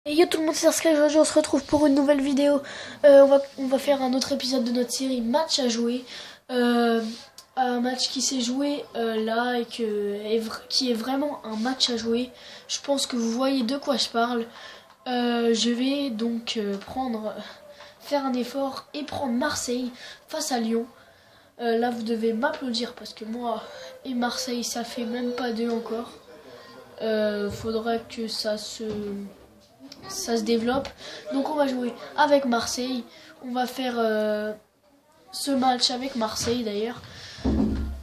Et yo tout le monde, c'est Sky. Aujourd'hui on se retrouve pour une nouvelle vidéo. On va faire un autre épisode de notre série Match à jouer. Euh, un match qui s'est joué là et qui est vraiment un match à jouer. Je pense que vous voyez de quoi je parle. Je vais donc faire un effort et prendre Marseille face à Lyon. Là vous devez m'applaudir parce que moi et Marseille ça fait même pas deux encore. Faudra que ça se développe. Donc on va jouer avec Marseille. On va faire ce match avec Marseille d'ailleurs.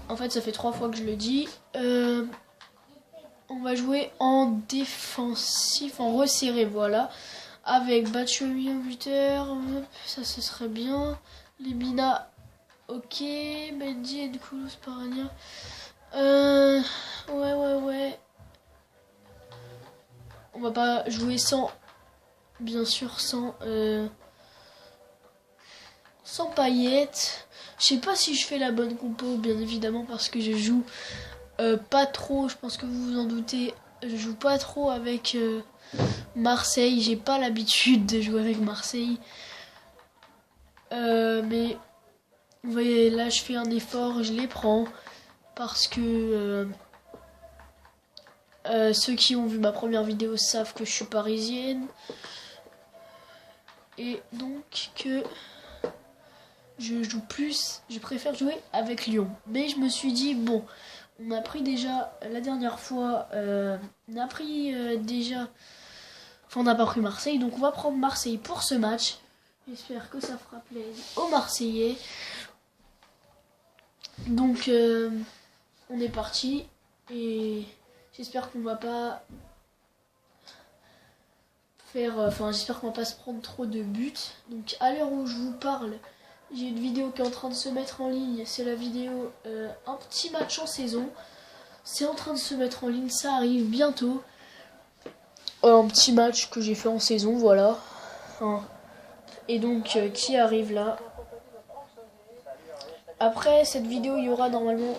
En fait ça fait 3 fois que je le dis. On va jouer en défensif, en resserré, voilà. Avec Batshuayi en buteur. Ça ce serait bien. Lemina, ok. Mendy et Koulos Parania. Ouais. On va pas jouer sans... Bien sûr sans paillettes. Je sais pas si je fais la bonne compo, bien évidemment, parce que je joue pas trop. Je pense que vous vous en doutez. Je joue pas trop avec Marseille. J'ai pas l'habitude de jouer avec Marseille. Mais vous voyez, là je fais un effort, je les prends. Parce que ceux qui ont vu ma première vidéo savent que je suis parisienne. Et donc que je préfère jouer avec Lyon. Mais je me suis dit, bon, on a pris déjà la dernière fois, on a pris déjà, enfin on n'a pas pris Marseille, donc on va prendre Marseille pour ce match. J'espère que ça fera plaisir aux Marseillais. Donc on est parti et j'espère qu'on va pas j'espère qu'on va pas se prendre trop de buts. Donc à l'heure où je vous parle, j'ai une vidéo qui est en train de se mettre en ligne. C'est la vidéo un petit match en saison. C'est en train de se mettre en ligne, ça arrive bientôt. Un petit match que j'ai fait en saison, voilà. Et donc qui arrive là. Après cette vidéo, il y aura normalement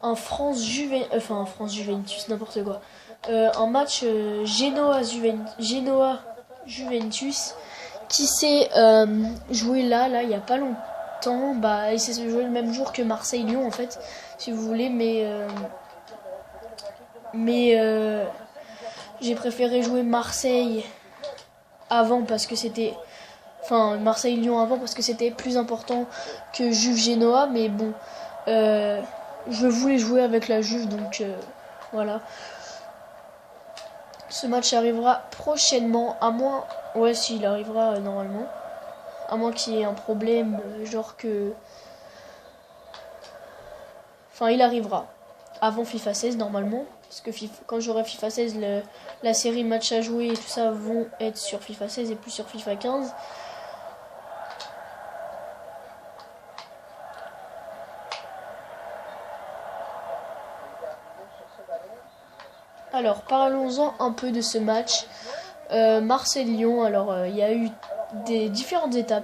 un France Juventus, n'importe quoi. Un match Genoa Juventus qui s'est joué là il y a pas longtemps. Bah il s'est joué le même jour que Marseille Lyon en fait, si vous voulez, mais j'ai préféré jouer Marseille avant parce que c'était Marseille Lyon avant parce que c'était plus important que Juve Genoa, mais bon je voulais jouer avec la Juve, donc voilà. Ce match arrivera prochainement, à moins... Ouais, si, il arrivera normalement. À moins qu'il y ait un problème, genre que... Enfin, il arrivera. Avant FIFA 16, normalement. Parce que quand j'aurai FIFA 16, la série match à jouer et tout ça vont être sur FIFA 16 et plus sur FIFA 15. Alors, parlons-en un peu de ce match. Marseille-Lyon, alors il y a eu des différentes étapes.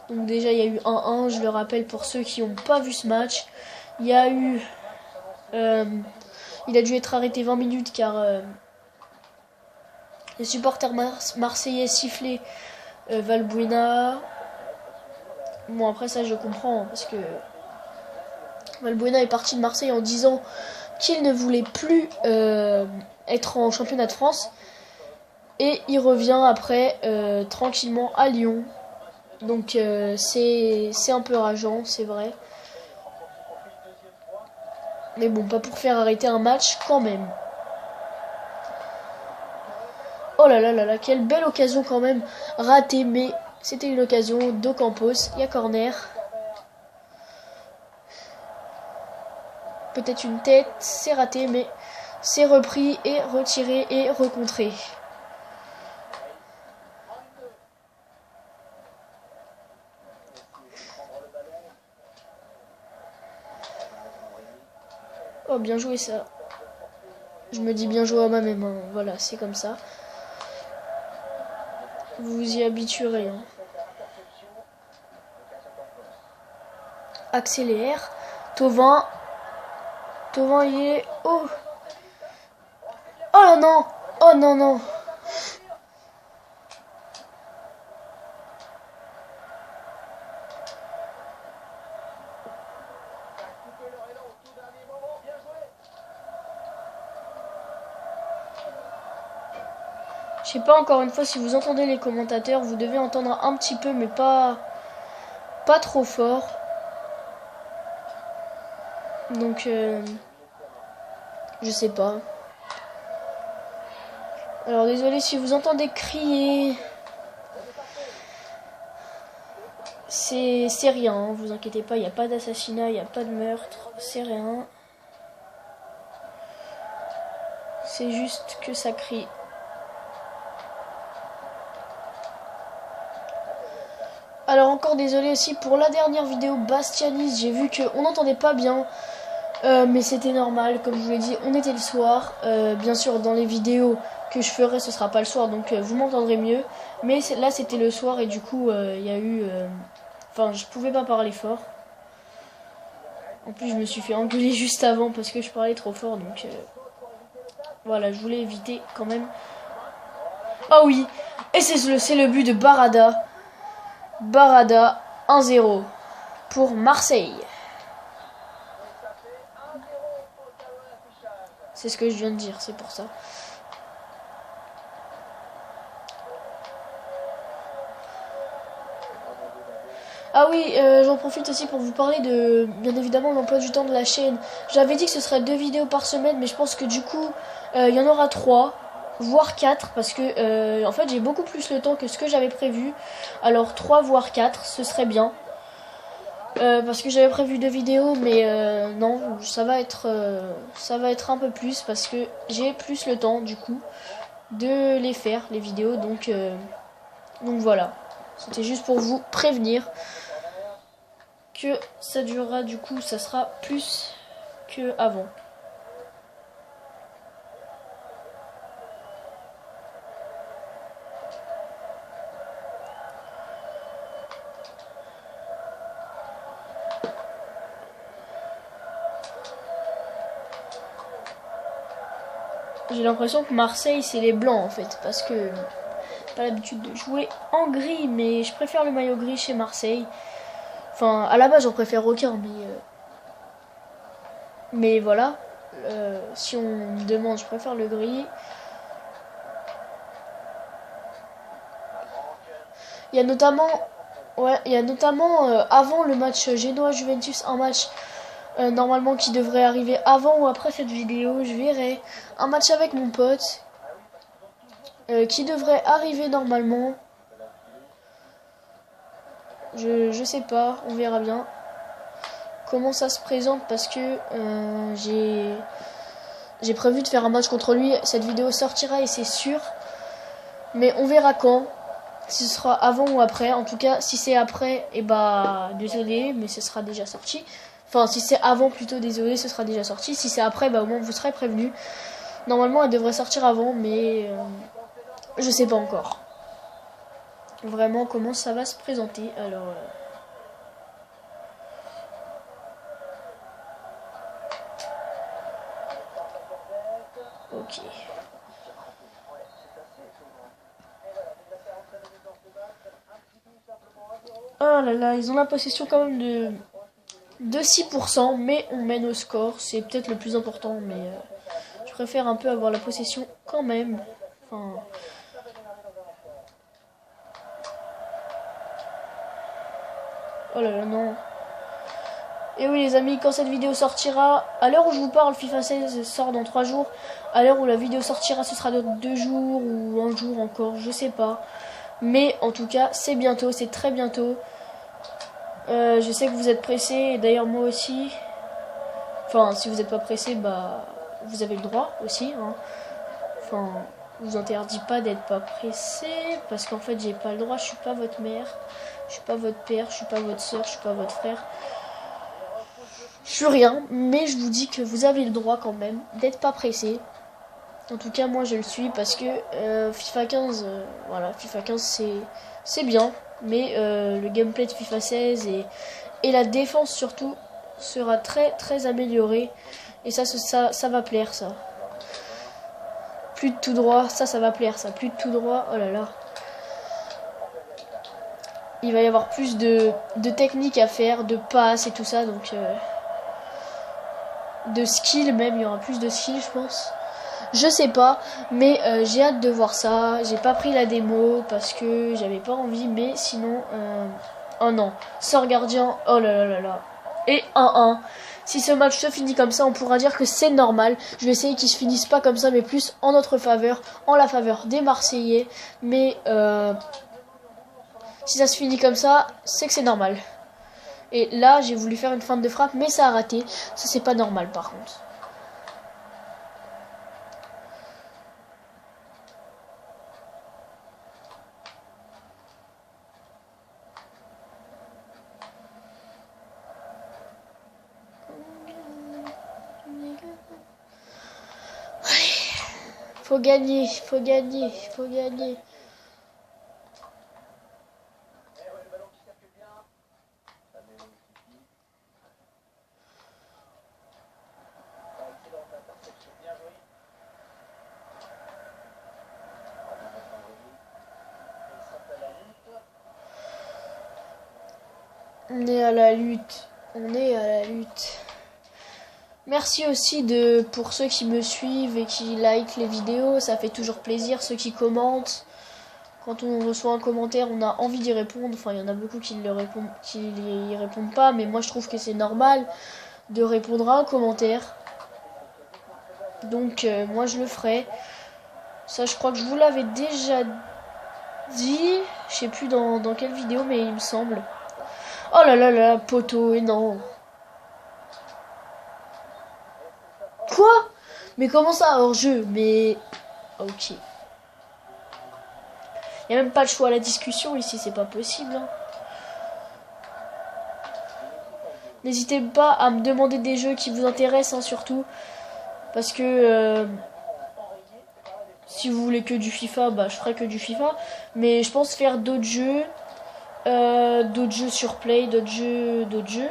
Donc déjà, il y a eu 1-1, je le rappelle pour ceux qui n'ont pas vu ce match. Il y a eu... il a dû être arrêté 20 minutes car les supporters marseillais sifflaient Valbuena. Bon, après ça, je comprends, parce que Valbuena est parti de Marseille en disant qu'il ne voulait plus être en championnat de France. Et il revient après tranquillement à Lyon. Donc c'est un peu rageant, c'est vrai. Mais bon, pas pour faire arrêter un match quand même. Oh là, quelle belle occasion quand même. Ratée, mais c'était une occasion d'Ocampos. Il y a corner. Peut-être une tête, c'est raté, mais c'est repris et retiré et recontré. Oh, bien joué ça. Je me dis bien joué à moi-même, hein. Voilà, c'est comme ça. Vous vous y habituerez. Hein. Accélère. Thauvin, il est... Oh non. Je sais pas, encore une fois, si vous entendez les commentateurs, vous devez entendre un petit peu, mais pas trop fort. Donc, je sais pas. Alors, désolé si vous entendez crier. C'est rien, hein, vous inquiétez pas, il n'y a pas d'assassinat, il n'y a pas de meurtre, c'est rien. C'est juste que ça crie. Alors encore désolé aussi pour la dernière vidéo Bastianis, j'ai vu qu'on n'entendait pas bien. Mais c'était normal, comme je vous l'ai dit, on était le soir. Bien sûr, dans les vidéos que je ferai, ce sera pas le soir, donc vous m'entendrez mieux. Mais là, c'était le soir et du coup, il y a eu... Enfin, je pouvais pas parler fort. En plus, je me suis fait engueuler juste avant parce que je parlais trop fort, donc... Voilà, je voulais éviter quand même. Ah oui, et c'est le but de Barada. Barada, 1-0 pour Marseille. C'est ce que je viens de dire, c'est pour ça. Ah oui, j'en profite aussi pour vous parler de, bien évidemment, l'emploi du temps de la chaîne. J'avais dit que ce serait 2 vidéos par semaine, mais je pense que du coup, il y en aura 3, voire 4, parce que, en fait, j'ai beaucoup plus le temps que ce que j'avais prévu. Alors, 3 voire 4, ce serait bien. Parce que j'avais prévu 2 vidéos, mais non, ça va être un peu plus, parce que j'ai plus le temps, du coup, de les faire, les vidéos, donc voilà. C'était juste pour vous prévenir que ça durera, du coup, ça sera plus que avant. J'ai l'impression que Marseille, c'est les blancs, en fait, parce que j'ai pas l'habitude de jouer en gris, mais je préfère le maillot gris chez Marseille. Enfin, à la base, j'en préfère aucun, mais voilà. Si on me demande, je préfère le gris. Il y a notamment, avant le match Genoa-Juventus, un match normalement qui devrait arriver avant ou après cette vidéo, je verrai. Un match avec mon pote qui devrait arriver normalement. Je sais pas, on verra bien comment ça se présente, parce que j'ai prévu de faire un match contre lui. Cette vidéo sortira et c'est sûr, mais on verra quand, si ce sera avant ou après. En tout cas, si c'est après, et bah désolé, mais ce sera déjà sorti. Enfin, si c'est avant plutôt, désolé, ce sera déjà sorti. Si c'est après, bah au moins vous serez prévenu. Normalement, elle devrait sortir avant, mais je sais pas encore vraiment comment ça va se présenter. Alors ok. Oh là là, ils ont la possession quand même de 6%, mais on mène au score. C'est peut-être le plus important, mais je préfère un peu avoir la possession quand même. Enfin... Oh là là, non. Et oui les amis, quand cette vidéo sortira, à l'heure où je vous parle, FIFA 16 sort dans 3 jours. À l'heure où la vidéo sortira, ce sera dans 2 jours ou 1 jour encore, je sais pas. Mais en tout cas, c'est bientôt, c'est très bientôt. Je sais que vous êtes pressés, et d'ailleurs moi aussi. Enfin, si vous n'êtes pas pressés, bah vous avez le droit aussi, hein. Enfin, je vous interdis pas d'être pas pressé, parce qu'en fait j'ai pas le droit, je suis pas votre mère, je suis pas votre père, je suis pas votre soeur, je suis pas votre frère. Je suis rien, mais je vous dis que vous avez le droit quand même d'être pas pressé. En tout cas, moi je le suis, parce que FIFA 15, voilà, FIFA 15 c'est bien, mais le gameplay de FIFA 16 et la défense surtout sera très très amélioré. Et ça va plaire, ça. Plus de tout droit, ça va plaire, ça. Plus de tout droit, oh là là. Il va y avoir plus de techniques à faire, de passes et tout ça, donc... de skill même, il y aura plus de skill, je pense. Je sais pas, mais j'ai hâte de voir ça. J'ai pas pris la démo parce que j'avais pas envie, mais sinon... Oh non, sort gardien, oh là là là là. Et 1-1. Si ce match se finit comme ça, on pourra dire que c'est normal. Je vais essayer qu'il se finisse pas comme ça, mais plus en notre faveur, en la faveur des Marseillais. Mais si ça se finit comme ça, c'est que c'est normal. Et là, j'ai voulu faire une feinte de frappe, mais ça a raté. Ça, c'est pas normal par contre. Faut gagner, faut gagner, faut gagner. On est à la lutte. On est à la lutte. Merci aussi pour ceux qui me suivent et qui like les vidéos. Ça fait toujours plaisir. Ceux qui commentent. Quand on reçoit un commentaire, on a envie d'y répondre. Enfin, il y en a beaucoup qui y répondent pas. Mais moi, je trouve que c'est normal de répondre à un commentaire. Donc, moi, je le ferai. Ça, je crois que je vous l'avais déjà dit. Je sais plus dans quelle vidéo, mais il me semble. Oh là là là, poteau, et non. Quoi? Mais comment ça, hors jeu? Mais... Ok. Il n'y a même pas le choix à la discussion ici, c'est pas possible. Hein. N'hésitez pas à me demander des jeux qui vous intéressent, hein, surtout. Parce que... si vous voulez que du FIFA, bah je ferai que du FIFA. Mais je pense faire d'autres jeux. D'autres jeux sur Play, d'autres jeux.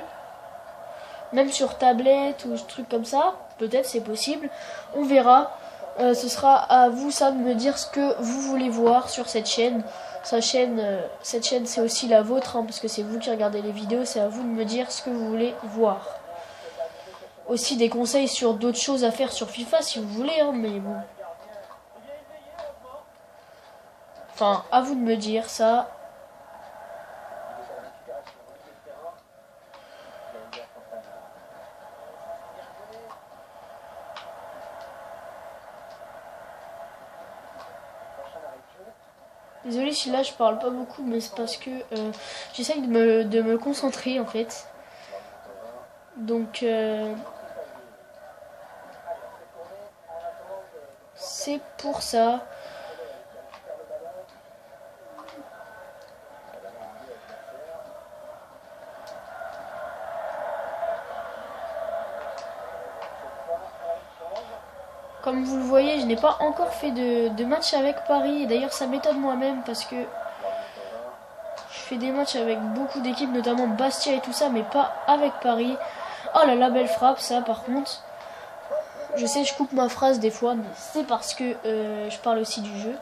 Même sur tablette ou trucs comme ça. Peut-être c'est possible. On verra. Ce sera à vous ça de me dire ce que vous voulez voir sur cette chaîne. Cette chaîne c'est aussi la vôtre, hein, parce que c'est vous qui regardez les vidéos. C'est à vous de me dire ce que vous voulez voir. Aussi des conseils sur d'autres choses à faire sur FIFA si vous voulez, hein, mais bon. Enfin, à vous de me dire ça. Désolée si là je parle pas beaucoup, mais c'est parce que j'essaye de me concentrer en fait. Donc c'est pour ça. Comme vous le voyez, je n'ai pas encore fait de match avec Paris. Et d'ailleurs, ça m'étonne moi-même parce que je fais des matchs avec beaucoup d'équipes, notamment Bastia et tout ça, mais pas avec Paris. Oh là là, belle frappe, ça par contre. Je sais, je coupe ma phrase des fois, mais c'est parce que je parle aussi du jeu.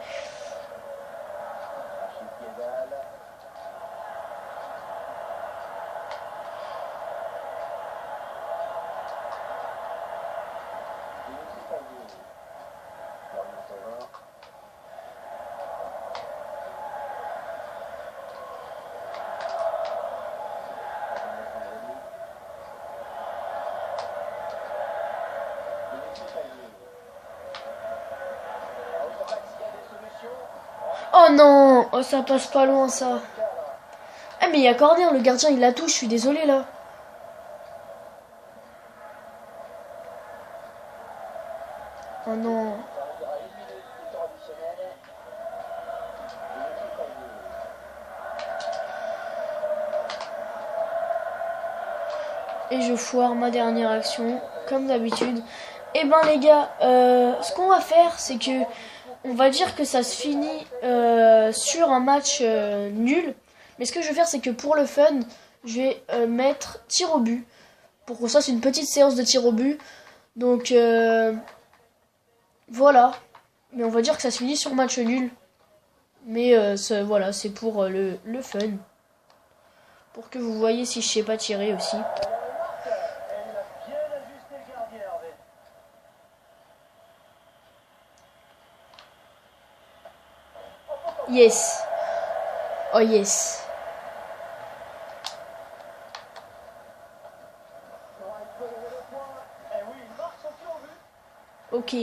Oh non! Oh, ça passe pas loin ça. Ah mais il y a corner, le gardien il la touche, je suis désolé là. Oh non. Et je foire ma dernière action, comme d'habitude. Et ben les gars, ce qu'on va faire, c'est que on va dire que ça se finit sur un match nul. Mais ce que je vais faire, c'est que pour le fun, je vais mettre tir au but. Pour que ça, c'est une petite séance de tir au but. Donc voilà. Mais on va dire que ça se finit sur match nul. Mais voilà, c'est pour le fun. Pour que vous voyez si je sais pas tirer aussi. Yes. Oh yes. Ok.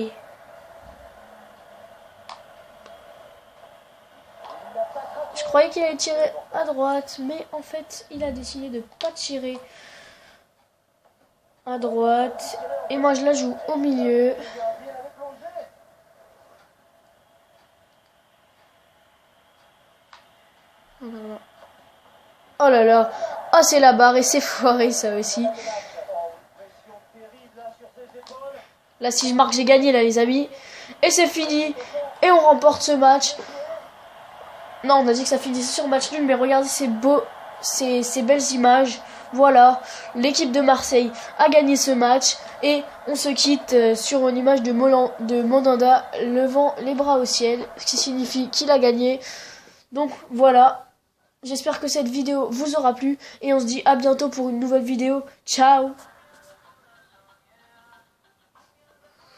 Je croyais qu'il allait tirer à droite, mais en fait, il a décidé de pas tirer à droite. Et moi, je la joue au milieu. Oh là là. Oh, c'est la barre et c'est foiré, ça aussi. Là, si je marque, j'ai gagné, là, les amis. Et c'est fini. Et on remporte ce match. Non, on a dit que ça finissait sur match nul, mais regardez ces belles images. Voilà, l'équipe de Marseille a gagné ce match. Et on se quitte sur une image de Mandanda levant les bras au ciel, ce qui signifie qu'il a gagné. Donc voilà, j'espère que cette vidéo vous aura plu. Et on se dit à bientôt pour une nouvelle vidéo. Ciao!